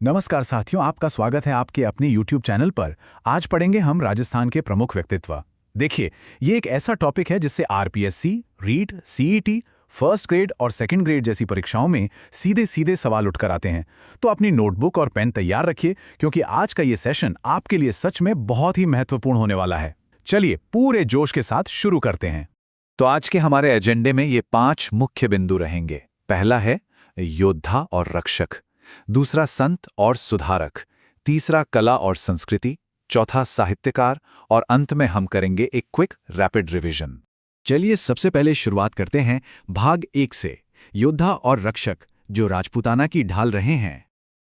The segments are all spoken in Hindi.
नमस्कार साथियों, आपका स्वागत है आपके अपने YouTube चैनल पर। आज पढ़ेंगे हम राजस्थान के प्रमुख व्यक्तित्व। देखिए, ये एक ऐसा टॉपिक है जिससे RPSC, REET, CET, first grade और सेकंड ग्रेड जैसी परीक्षाओं में सीधे सीधे सवाल उठकर आते हैं। तो अपनी नोटबुक और पेन तैयार रखिए, क्योंकि आज का ये सेशन आपके लिए सच में बहुत ही महत्वपूर्ण होने वाला है। चलिए पूरे जोश के साथ शुरू करते हैं। तो आज के हमारे एजेंडे में ये 5 मुख्य बिंदु रहेंगे। पहला है योद्धा और रक्षक, दूसरा संत और सुधारक, तीसरा कला और संस्कृति, चौथा साहित्यकार और अंत में हम करेंगे एक क्विक रैपिड रिवीजन। चलिए सबसे पहले शुरुआत करते हैं भाग 1 से, योद्धा और रक्षक जो राजपूताना की ढाल रहे हैं।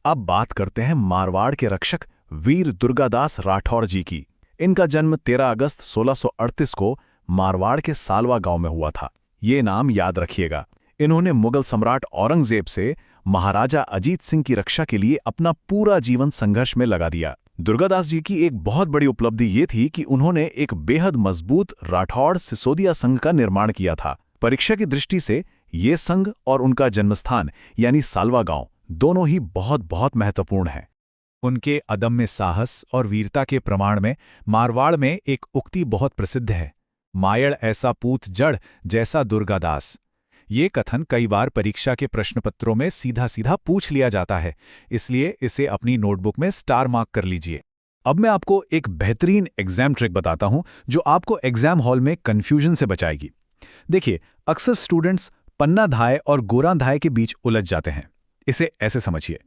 अब बात करते हैं मारवाड़ के रक्षक वीर दुर्गादास राठौर जी की। इनका जन्म 13 अगस्त 1638 को मारवाड़ के सालवा गांव में हुआ था। ये नाम याद रखिएगा। इन्होंने मुगल सम्राट औरंगजेब से महाराजा अजीत सिंह की रक्षा के लिए अपना पूरा जीवन संघर्ष में लगा दिया। दुर्गादास जी की एक बहुत बड़ी उपलब्धि ये थी कि उन्होंने एक बेहद मजबूत राठौड़ सिसोदिया संघ का निर्माण किया था। परीक्षा की दृष्टि से ये संघ और उनका जन्मस्थान यानी सालवा गांव दोनों ही बहुत महत्वपूर्ण हैं। उनके अदम्य साहस और वीरता के प्रमाण में मारवाड़ में एक उक्ति बहुत प्रसिद्ध है, मायड़ ऐसा पूत जड़ जैसा दुर्गादास। ये कथन कई बार परीक्षा के प्रश्नपत्रों में सीधा सीधा पूछ लिया जाता है, इसलिए इसे अपनी नोटबुक में स्टार मार्क कर लीजिए। अब मैं आपको एक बेहतरीन एग्जाम ट्रिक बताता हूं जो आपको एग्जाम हॉल में कंफ्यूजन से बचाएगी। देखिए, अक्सर स्टूडेंट्स पन्नाधाय और गोराधाय के बीच उलझ जाते हैं। इसे ऐसे समझिए,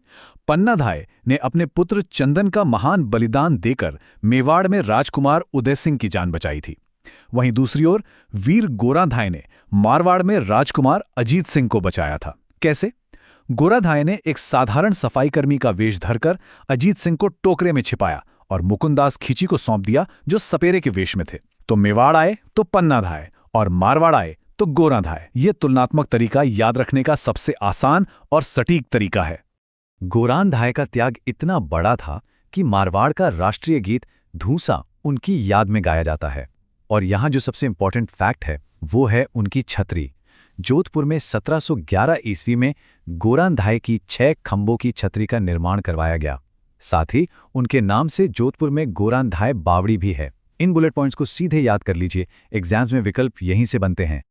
पन्नाधाय ने अपने पुत्र चंदन का महान बलिदान देकर मेवाड़ में राजकुमार उदय सिंह की जान बचाई थी। वहीं दूसरी ओर वीर गोराधाय ने मारवाड़ में राजकुमार अजीत सिंह को बचाया था। कैसे? गोराधाय ने एक साधारण सफाईकर्मी का वेश धरकर अजीत सिंह को टोकरे में छिपाया और मुकुंदास खींची को सौंप दिया, जो सपेरे के वेश में थे। तो मेवाड़ आए तो पन्नाधाय और मारवाड़ आए तो गोराधाय। ये तुलनात्मक तरीका याद रखने का सबसे आसान और सटीक तरीका है। गोराधाय का त्याग इतना बड़ा था कि मारवाड़ का राष्ट्रीय गीत धूसा उनकी याद में गाया जाता है। और यहाँ जो सबसे इंपॉर्टेंट फैक्ट है वो है उनकी छतरी। जोधपुर में 1711 ईस्वी में गोराधाय की 6 खंभों की छतरी का निर्माण करवाया गया। साथ ही उनके नाम से जोधपुर में गोराधाय बावड़ी भी है। इन बुलेट पॉइंट्स को सीधे याद कर लीजिए, एग्जाम्स में विकल्प यहीं से बनते हैं।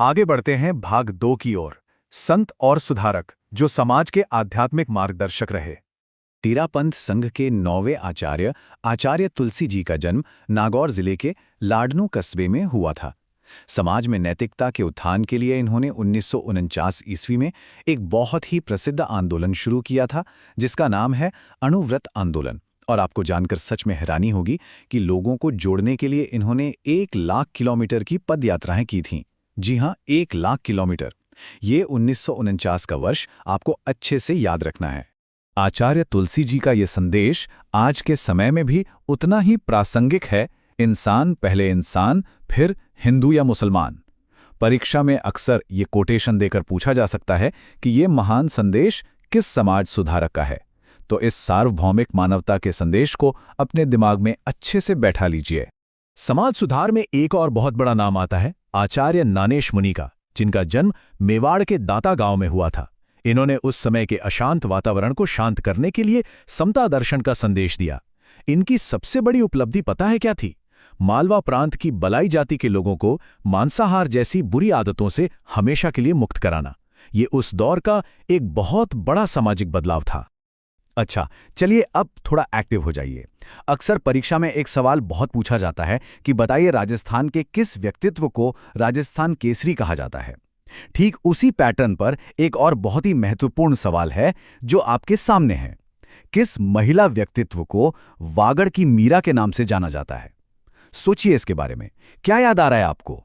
आगे बढ़ते हैं भाग 2 की ओर, संत और सुधारक जो समाज के आध्यात्मिक मार्गदर्शक रहे। तेरापंथ संघ के 9वें आचार्य तुलसी जी का जन्म नागौर जिले के लाडनू कस्बे में हुआ था। समाज में नैतिकता के उत्थान के लिए इन्होंने 1949 ईस्वी में एक बहुत ही प्रसिद्ध आंदोलन शुरू किया था, जिसका नाम है अणुव्रत आंदोलन। और आपको जानकर सच में हैरानी होगी कि लोगों को जोड़ने के लिए इन्होंने 1 लाख किलोमीटर की पदयात्राएं की थीं। जी हां, 1 लाख किलोमीटर। ये 1949 का वर्ष आपको अच्छे से याद रखना है। आचार्य तुलसी जी का ये संदेश आज के समय में भी उतना ही प्रासंगिक है। इंसान पहले इंसान, फिर हिंदू या मुसलमान। परीक्षा में अक्सर ये कोटेशन देकर पूछा जा सकता है कि ये महान संदेश किस समाज सुधारक का है। तो इस सार्वभौमिक मानवता के संदेश को अपने दिमाग में अच्छे से बैठा लीजिए। समाज सुधार में एक और बहुत बड़ा नाम आता है आचार्य नानेश मुनि का, जिनका जन्म मेवाड़ के दांता गांव में हुआ था। इन्होंने उस समय के अशांत वातावरण को शांत करने के लिए समता दर्शन का संदेश दिया। इनकी सबसे बड़ी उपलब्धि पता है क्या थी? मालवा प्रांत की बलाई जाति के लोगों को मांसाहार जैसी बुरी आदतों से हमेशा के लिए मुक्त कराना। ये उस दौर का एक बहुत बड़ा सामाजिक बदलाव था। अच्छा, चलिए अब थोड़ा एक्टिव हो जाइए। अक्सर परीक्षा में एक सवाल बहुत पूछा जाता है कि बताइए राजस्थान के किस व्यक्तित्व को राजस्थान केसरी कहा जाता है। ठीक उसी पैटर्न पर एक और बहुत ही महत्वपूर्ण सवाल है जो आपके सामने है। किस महिला व्यक्तित्व को वागड़ की मीरा के नाम से जाना जाता है? सोचिए इसके बारे में। क्या याद आ रहा है आपको?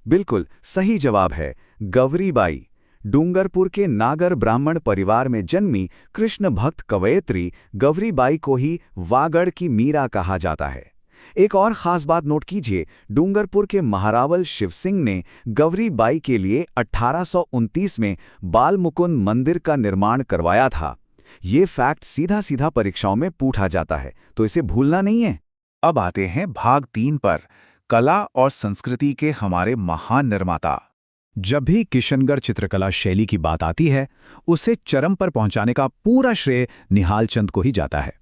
बिल्कुल सही जवाब है गौरीबाई। डूंगरपुर के नागर ब्राह्मण परिवार में जन्मी कृष्ण भक्त कवयित्री गौरीबाई को ही वागड़ की मीरा कहा जाता है। एक और खास बात नोट कीजिए, डूंगरपुर के महारावल शिव सिंह ने गौरीबाई के लिए 1829 में बालमुकुंद मंदिर का निर्माण करवाया था। ये फैक्ट सीधा सीधा परीक्षाओं में पूछा जाता है, तो इसे भूलना नहीं है। अब आते हैं भाग 3 पर, कला और संस्कृति के हमारे महान निर्माता। जब भी किशनगढ़ चित्रकला शैली की बात आती है, उसे चरम पर पहुंचाने का पूरा श्रेय निहाल चंद को ही जाता है।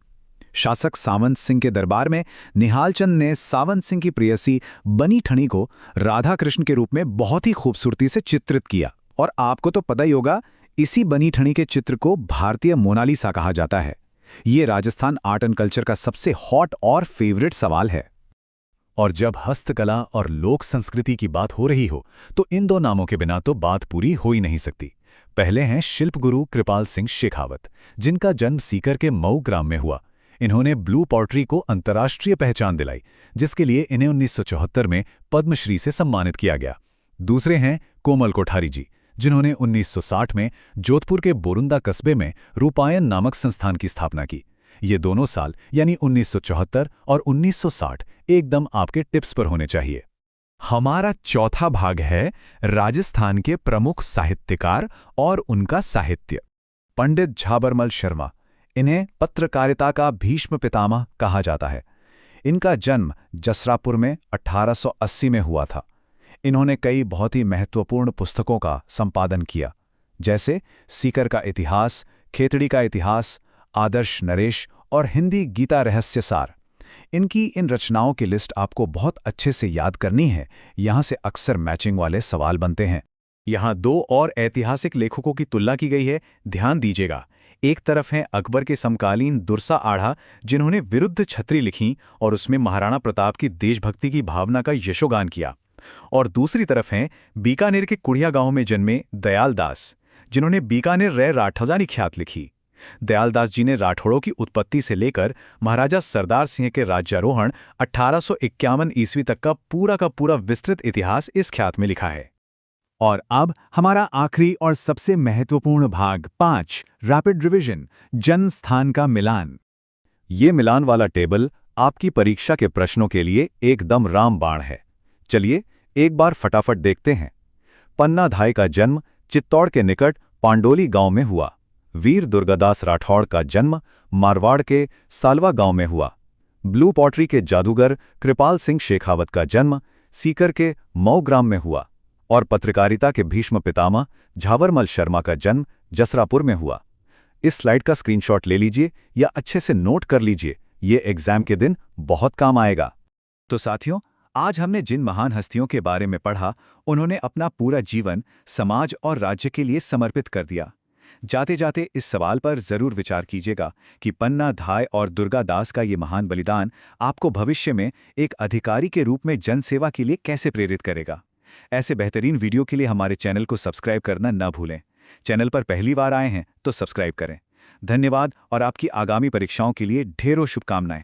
शासक सावंत सिंह के दरबार में निहाल चंद ने सावंत सिंह की प्रेयसी बनी ठनी को राधा कृष्ण के रूप में बहुत ही खूबसूरती से चित्रित किया। और आपको तो पता ही होगा, इसी बनी ठनी के चित्र को भारतीय मोनालिसा कहा जाता है। ये राजस्थान आर्ट एंड कल्चर का सबसे हॉट और फेवरेट सवाल है। और जब हस्तकला और लोक संस्कृति की बात हो रही हो, तो इन दो नामों के बिना तो बात पूरी हो ही नहीं सकती। पहले हैं शिल्प गुरु कृपाल सिंह शेखावत, जिनका जन्म सीकर के मऊ ग्राम में हुआ। इन्होंने ब्लू पॉटरी को अंतर्राष्ट्रीय पहचान दिलाई, जिसके लिए इन्हें 1974 में पद्मश्री से सम्मानित किया गया। दूसरे हैं कोमल कोठारी जी, जिन्होंने 1960 में जोधपुर के बोरुंदा कस्बे में रूपायन नामक संस्थान की स्थापना की। ये दोनों साल यानी 1974 और 1960 एकदम आपके टिप्स पर होने चाहिए। हमारा चौथा भाग है राजस्थान के प्रमुख साहित्यकार और उनका साहित्य। पंडित झाबरमल शर्मा, इन्हें पत्रकारिता का भीष्म पितामह कहा जाता है। इनका जन्म जसरापुर में 1880 में हुआ था। इन्होंने कई बहुत ही महत्वपूर्ण पुस्तकों का संपादन किया, जैसे सीकर का इतिहास, खेतड़ी का इतिहास, आदर्श नरेश और हिंदी गीता रहस्य सार। इनकी इन रचनाओं की लिस्ट आपको बहुत अच्छे से याद करनी है, यहाँ से अक्सर मैचिंग वाले सवाल बनते हैं। यहाँ दो और ऐतिहासिक लेखकों की तुलना की गई है, ध्यान दीजिएगा। एक तरफ हैं अकबर के समकालीन दुर्सा आढ़ा, जिन्होंने विरुद्ध छत्री लिखी और उसमें महाराणा प्रताप की देशभक्ति की भावना का यशोगान किया। और दूसरी तरफ हैं बीकानेर के कुड़िया गांव में जन्मे दयाल दास, जिन्होंने बीकानेर रे राठौजानी ख्यात लिखी। दयालदास जी ने राठौड़ों की उत्पत्ति से लेकर महाराजा सरदार सिंह के राज्यारोहण 1851 ईस्वी तक का पूरा विस्तृत इतिहास इस ख्यात में लिखा है। और अब हमारा आखिरी और सबसे महत्वपूर्ण भाग 5, रैपिड रिवीजन, जन्म स्थान का मिलान। ये मिलान वाला टेबल आपकी परीक्षा के प्रश्नों के लिए एकदम रामबाण है। चलिए एक बार फटाफट देखते हैं। पन्ना धाय का जन्म चित्तौड़ के निकट पांडोली गांव में हुआ। वीर दुर्गादास राठौड़ का जन्म मारवाड़ के सालवा गांव में हुआ। ब्लू पॉटरी के जादूगर कृपाल सिंह शेखावत का जन्म सीकर के मऊ ग्राम में हुआ। और पत्रकारिता के भीष्म पितामह झाबरमल शर्मा का जन्म जसरापुर में हुआ। इस स्लाइड का स्क्रीनशॉट ले लीजिए या अच्छे से नोट कर लीजिए, ये एग्जाम के दिन बहुत काम आएगा। तो साथियों, आज हमने जिन महान हस्तियों के बारे में पढ़ा, उन्होंने अपना पूरा जीवन समाज और राज्य के लिए समर्पित कर दिया। जाते जाते इस सवाल पर जरूर विचार कीजिएगा कि पन्ना धाय और दुर्गादास का ये महान बलिदान आपको भविष्य में एक अधिकारी के रूप में जनसेवा के लिए कैसे प्रेरित करेगा। ऐसे बेहतरीन वीडियो के लिए हमारे चैनल को सब्सक्राइब करना न भूलें। चैनल पर पहली बार आए हैं तो सब्सक्राइब करें। धन्यवाद और आपकी आगामी परीक्षाओं के लिए ढेरों शुभकामनाएं।